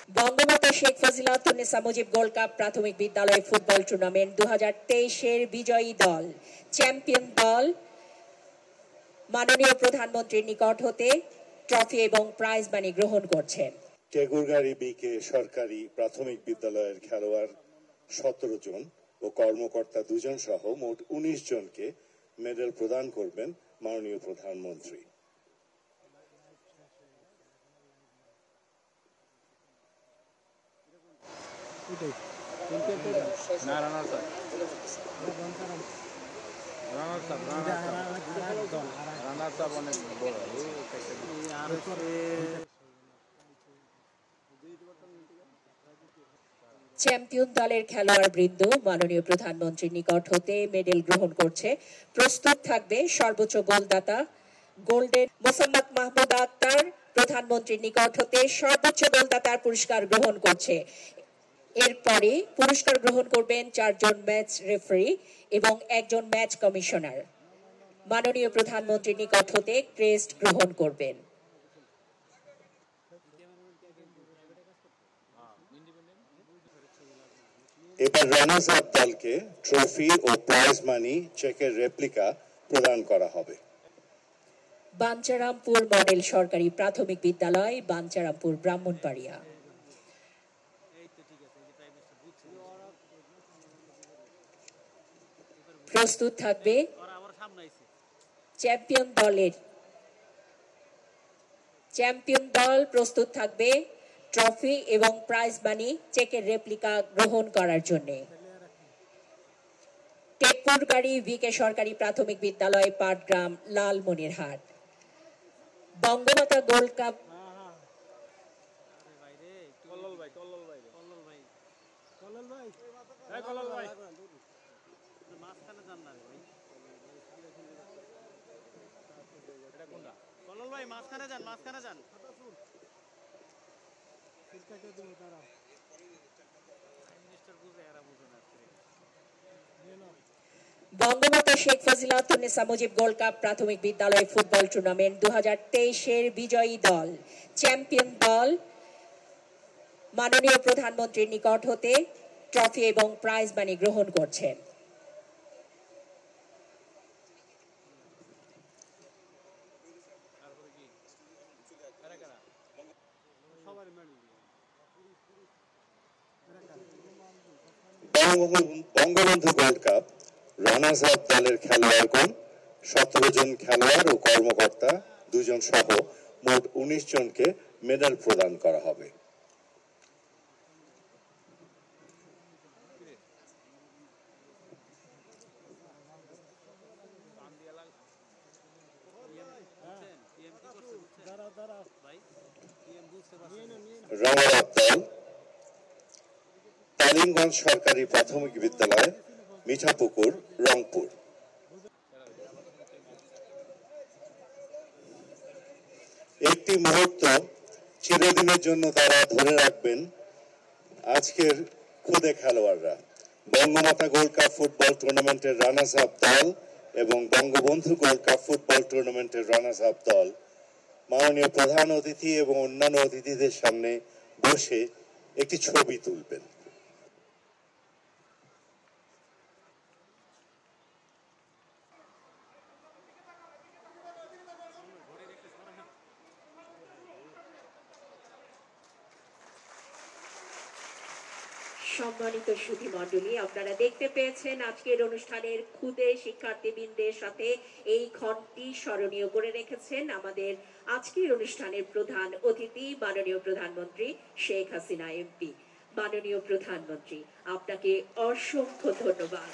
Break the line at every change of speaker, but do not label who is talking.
Bangamata Sheikh Fazilatunnesa Mujib gold cup প্রাথমিক বিদ্যালয় football tournament 2023-এর বিজয়ী দল চ্যাম্পিয়ন দল মাননীয় প্রধানমন্ত্রীর নিকট হতে ট্রফি এবং প্রাইজ মানি গ্রহণ করছেন।
টেগুরগাড়ি বিকে সরকারি প্রাথমিক বিদ্যালয়ের খেলোয়াড় 17 জন ও কর্মকর্তা 2 জন সহ মোট 19 জনকে মেডেল প্রদান করবেন মাননীয় প্রধানমন্ত্রী।
চ্যাম্পিয়ন দলের খেলোয়াড় বৃন্দ মাননীয় প্রধানমন্ত্রীর নিকট হতে মেডেল গ্রহণ করছে। প্রস্তুত থাকবে সর্বোচ্চ গোলদাতা গোল্ডেন মোসাম্মদ মাহমুদ আক্তার প্রধানমন্ত্রীর নিকট হতে সর্বোচ্চ গোলদাতার পুরস্কার গ্রহণ করছে। এরপরে পুরস্কার গ্রহণ করবেন 4 জন ম্যাচ রেফারি এবং 1 জন ম্যাচ কমিশনার। মাননীয় প্রধানমন্ত্রীর নিকট হতে ক্রেস্ট গ্রহণ করবেন।
এবার রানার্স আপ দলকে ট্রফি ও প্রাইজ মানি চেকের রেপ্লিকা প্রদান করা হবে।
বাঞ্চারামপুর মডেল সরকারি প্রাথমিক বিদ্যালয়, বাঞ্চারামপুর, ব্রাহ্মণবাড়িয়া। প্রস্তুত থাকবে চ্যাম্পিয়ন দল প্রস্তুত থাকবে ট্রফি এবং প্রাইজ মানি চেকের রেপ্লিকা গ্রহণ করার জন্য। টেপুরগাড়ি ভিকে সরকারি প্রাথমিক বিদ্যালয়, Patgram, Lalmonirhat. Bangamata gold cup Bangamata Sheikh Fazilatunnesa Mujib gold cup প্রাথমিক বিদ্যালয় ফুটবল টুর্নামেন্ট 2023-এর বিজয়ী দল চ্যাম্পিয়ন দল মাননীয় প্রধানমন্ত্রীর নিকট হতে ট্রফি এবং প্রাইজ মানি গ্রহণ করছেন।
Bangabandhu gold cup runners up দলের খেলোয়াড়গণ 17 জন খেলোয়াড় ও কর্মকর্তা 2 জন সহ মোট 19 জনকে মেডেল প্রদান করা হবে। রানার আপ দল তালিমগঞ্জ সরকারি প্রাথমিক বিদ্যালয়, মিঠাপুকুর, রংপুর। একটি মুহূর্ত চিরদিনের জন্য তারা ধরে রাখবেন আজকের খুদে খেলোয়াড়রা। বঙ্গমাতা গোল্ড কাপ ফুটবল টুর্নামেন্টের রানার্স আপ দল এবং বঙ্গবন্ধু গোল্ড কাপ ফুটবল টুর্নামেন্টের রানার্স আপ দল মাননীয় প্রধান অতিথি এবং অন্যান্য অতিথিদের সামনে বসে একটি ছবি তুলবেন।
সম্মানিত সুধী মণ্ডলী, আপনারা দেখতে পেয়েছেন আজকের অনুষ্ঠানের খুদে শিক্ষার্থীবৃন্দের সাথে এই ক্ষণটি স্মরণীয় করে রেখেছেন আমাদের আজকের অনুষ্ঠানের প্রধান অতিথি মাননীয় প্রধানমন্ত্রী শেখ হাসিনা এমপি। মাননীয় প্রধানমন্ত্রী, আপনাকে অসংখ্য ধন্যবাদ।